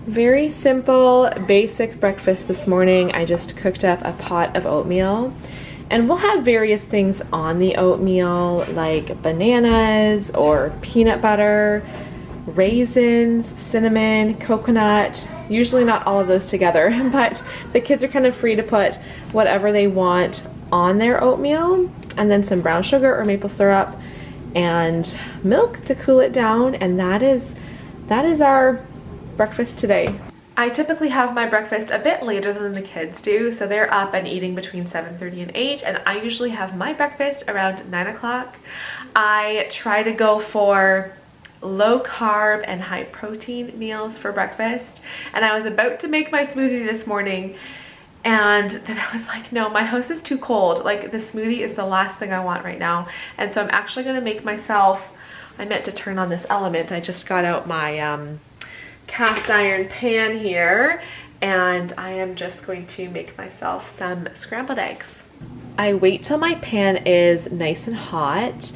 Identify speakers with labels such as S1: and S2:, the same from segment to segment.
S1: Very simple, basic breakfast this morning. I just cooked up a pot of oatmeal, and we'll have various things on the oatmeal like bananas or peanut butter, raisins, cinnamon, coconut, usually not all of those together, but the kids are kind of free to put whatever they want on their oatmeal, and then some brown sugar or maple syrup and milk to cool it down, and that is our breakfast today. I typically have my breakfast a bit later than the kids do, so they're up and eating between 7:30 and 8, and I usually have my breakfast around 9 o'clock. I try to go for low carb and high protein meals for breakfast, and I was about to make my smoothie this morning, and then I was like, no, my house is too cold. Like, the smoothie is the last thing I want right now, and so I'm actually gonna make myself, I meant to turn on this element. I just got out my cast iron pan here, and I am just going to make myself some scrambled eggs. I wait till my pan is nice and hot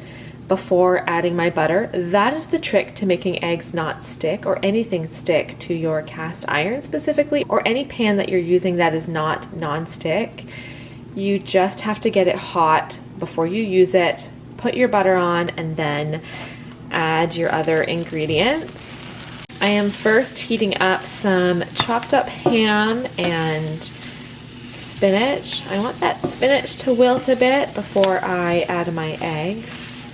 S1: before adding my butter. That is the trick to making eggs not stick, or anything stick to your cast iron specifically, or any pan that you're using that is not non-stick. You just have to get it hot before you use it, put your butter on, and then add your other ingredients. I am first heating up some chopped up ham and spinach. I want that spinach to wilt a bit before I add my eggs.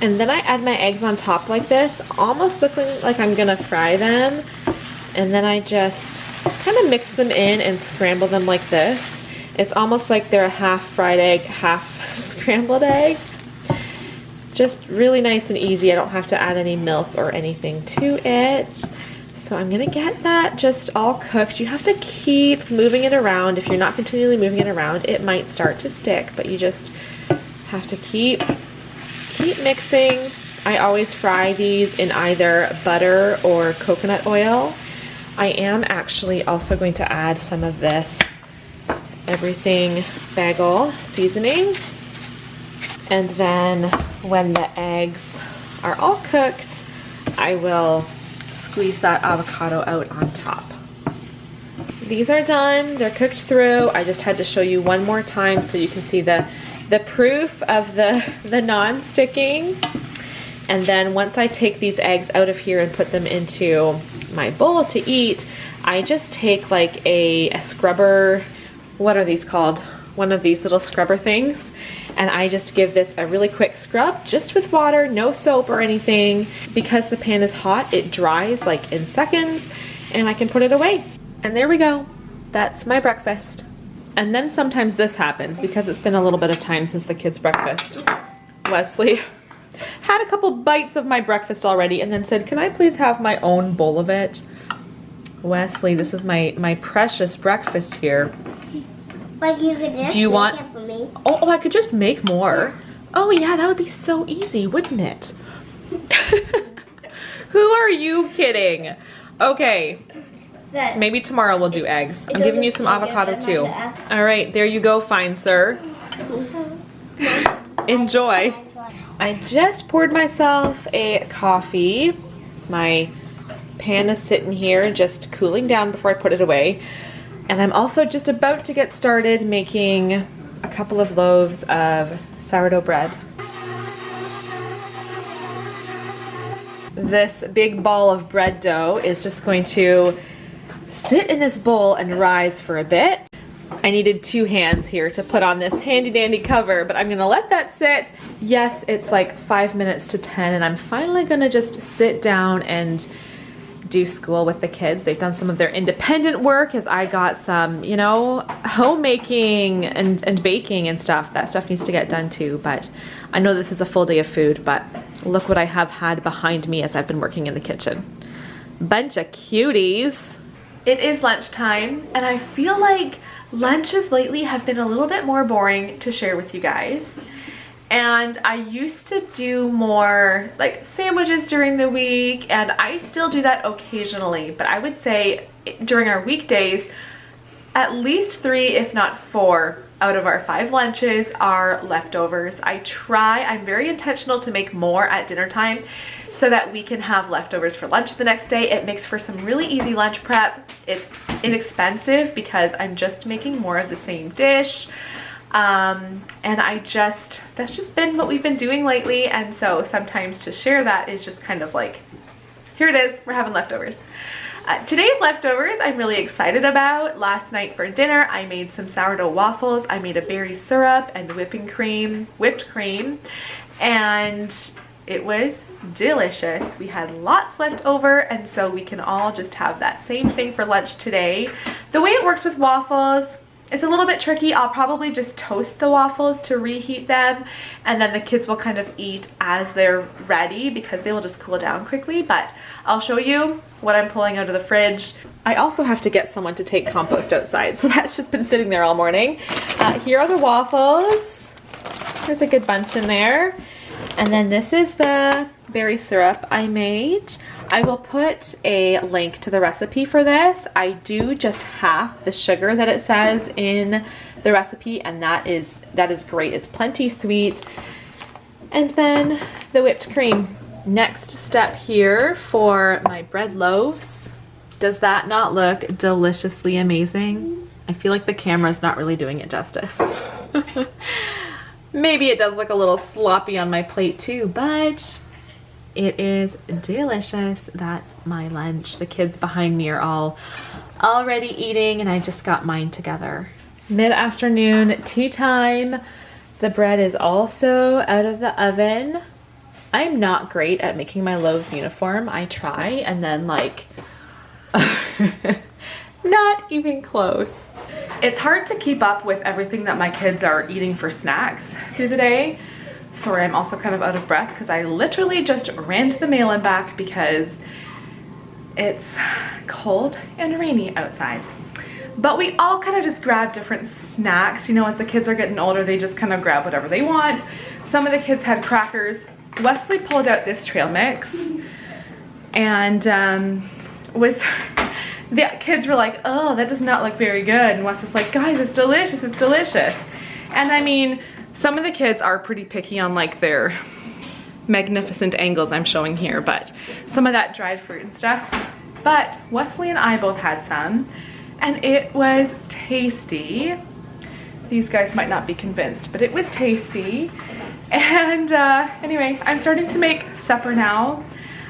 S1: And then I add my eggs on top like this, almost looking like I'm gonna fry them. And then I just kind of mix them in and scramble them like this. It's almost like they're a half fried egg, half scrambled egg. Just really nice and easy. I don't have to add any milk or anything to it. So I'm gonna get that just all cooked. You have to keep moving it around. If you're not continually moving it around, it might start to stick, but you just have to keep mixing. I always fry these in either butter or coconut oil. I am actually also going to add some of this everything bagel seasoning. And then when the eggs are all cooked, I will squeeze that avocado out on top. These are done, they're cooked through. I just had to show you one more time so you can see the proof of the non-sticking. And then once I take these eggs out of here and put them into my bowl to eat, I just take like a scrubber, what are these called? One of these little scrubber things, and I just give this a really quick scrub just with water, no soap or anything. Because the pan is hot, it dries like in seconds, and I can put it away. And there we go. That's my breakfast. And then sometimes this happens because it's been a little bit of time since the kids' breakfast. Wesley had a couple bites of my breakfast already and then said, can I please have my own bowl of it? Wesley, this is my precious breakfast here.
S2: Like, you could just make it for me.
S1: Oh, I could just make more. Oh yeah, that would be so easy, wouldn't it? Who are you kidding? Okay, maybe tomorrow we'll do eggs. I'm giving you some avocado too. All right, there you go, fine sir. Enjoy. I just poured myself a coffee. My pan is sitting here just cooling down before I put it away. And I'm also just about to get started making a couple of loaves of sourdough bread. This big ball of bread dough is just going to sit in this bowl and rise for a bit. I needed 2 hands here to put on this handy dandy cover, but I'm gonna let that sit. Yes, it's like 5 minutes to 10, and I'm finally gonna just sit down and do school with the kids. They've done some of their independent work as I got some, you know, homemaking and baking and stuff. That stuff needs to get done too, but I know this is a full day of food, but look what I have had behind me as I've been working in the kitchen. Bunch of cuties. It is lunchtime, and I feel like lunches lately have been a little bit more boring to share with you guys. And I used to do more like sandwiches during the week, and I still do that occasionally, but I would say during our weekdays, at least 3, if not 4 out of our 5 lunches are leftovers. I'm very intentional to make more at dinner time. so that we can have leftovers for lunch the next day. It makes for some really easy lunch prep. It's inexpensive because I'm just making more of the same dish. And that's just been what we've been doing lately. And so sometimes to share that is just kind of like, here it is, we're having leftovers. Today's leftovers I'm really excited about. Last night for dinner I made some sourdough waffles. I made a berry syrup and whipped cream, and it was delicious. We had lots left over, and so we can all just have that same thing for lunch today. The way it works with waffles, it's a little bit tricky. I'll probably just toast the waffles to reheat them, and then the kids will kind of eat as they're ready because they will just cool down quickly. But I'll show you what I'm pulling out of the fridge. I also have to get someone to take compost outside, so that's just been sitting there all morning. Here are the waffles. There's a good bunch in there. And then this is the berry syrup I made. I will put a link to the recipe for this. I do just half the sugar that it says in the recipe, and that is great. It's plenty sweet. And then the whipped cream. Next step here for my bread loaves. Does that not look deliciously amazing? I feel like the camera's not really doing it justice. Maybe it does look a little sloppy on my plate too, but it is delicious. That's my lunch. The kids behind me are all already eating, and I just got mine together. Mid-afternoon tea time. The bread is also out of the oven. I'm not great at making my loaves uniform. I try, and then like, not even close. It's hard to keep up with everything that my kids are eating for snacks through the day. Sorry, I'm also kind of out of breath because I literally just ran to the mail and back because it's cold and rainy outside. But we all kind of just grab different snacks. You know, as the kids are getting older, they just kind of grab whatever they want. Some of the kids had crackers. Wesley pulled out this trail mix, and the kids were like, oh, that does not look very good. And Wes was like, guys, it's delicious, it's delicious. And I mean, some of the kids are pretty picky on like their magnificent angles I'm showing here, but some of that dried fruit and stuff. But Wesley and I both had some, and it was tasty. These guys might not be convinced, but it was tasty. And anyway, I'm starting to make supper now.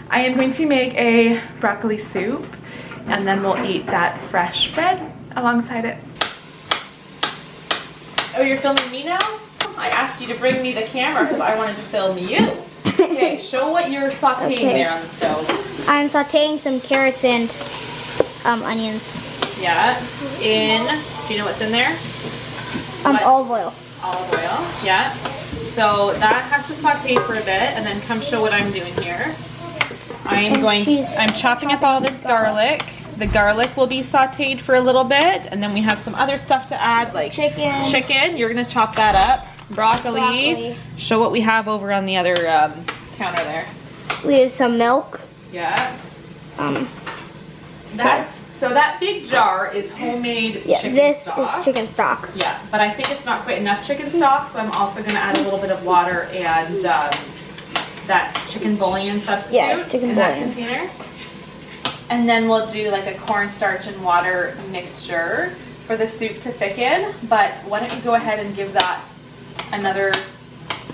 S1: I am going to make a broccoli soup, and then we'll eat that fresh bread alongside it. Oh, you're filming me now? I asked you to bring me the camera because I wanted to film you. Okay, show what you're sauteing there on the stove.
S2: I'm sauteing some carrots and onions.
S1: Yeah, do you know what's in there?
S2: Olive oil.
S1: Olive oil, yeah. So that has to saute for a bit, and then come show what I'm doing here. I'm chopping up all this garlic. The garlic will be sauteed for a little bit, and then we have some other stuff to add, like chicken. You're gonna chop that up. Broccoli. Show what we have over on the other counter there.
S2: We have some milk.
S1: Yeah. So that big jar is homemade chicken stock.
S2: This is chicken stock.
S1: Yeah, but I think it's not quite enough chicken stock, so I'm also gonna add a little bit of water and that chicken bouillon substitute in that container. And then we'll do like a cornstarch and water mixture for the soup to thicken. But why don't you go ahead and give that another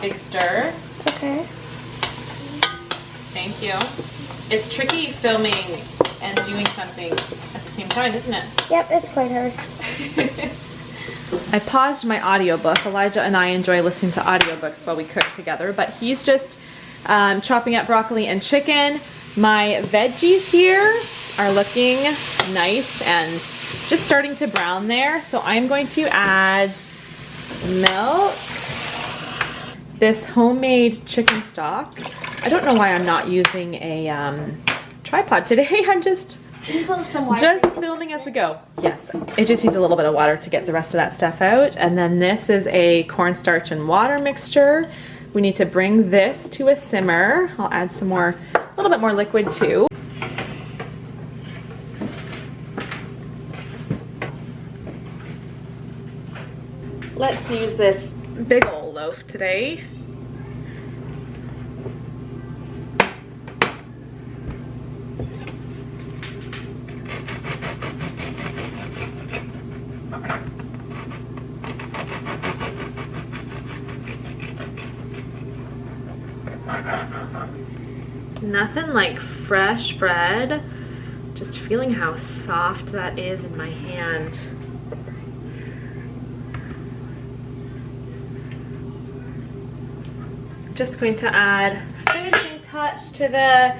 S1: big stir.
S2: Okay.
S1: Thank you. It's tricky filming and doing something at the same time, isn't it?
S2: Yep, it's quite hard.
S1: I paused my audiobook. Elijah and I enjoy listening to audiobooks while we cook together, but he's just chopping up broccoli and chicken. My veggies here are looking nice and just starting to brown there, so I'm going to add milk, this homemade chicken stock. I don't know why I'm not using a tripod today. I'm just filming as we go. Yes, it just needs a little bit of water to get the rest of that stuff out. And then this is a cornstarch and water mixture. We need to bring this to a simmer. I'll add some more, a little bit more liquid too. Let's use this big old loaf today. Nothing like fresh bread. Just feeling how soft that is in my hand. Just going to add finishing touch to the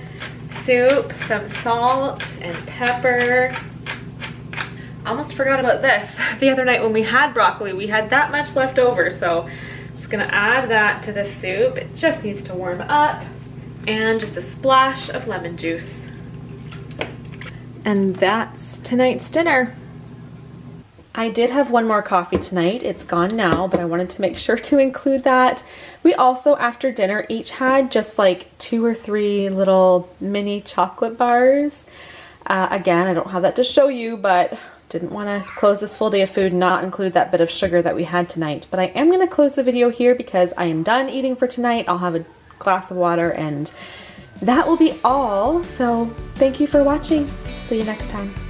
S1: soup, some salt and pepper. Almost forgot about this. The other night when we had broccoli, we had that much left over, so I'm just gonna add that to the soup. It just needs to warm up, and just a splash of lemon juice. And that's tonight's dinner. I did have one more coffee tonight. It's gone now, but I wanted to make sure to include that. We also, after dinner, each had just like 2 or 3 little mini chocolate bars. Again, I don't have that to show you, but didn't want to close this full day of food and not include that bit of sugar that we had tonight. But I am going to close the video here because I am done eating for tonight. I'll have a glass of water and that will be all. So thank you for watching. See you next time.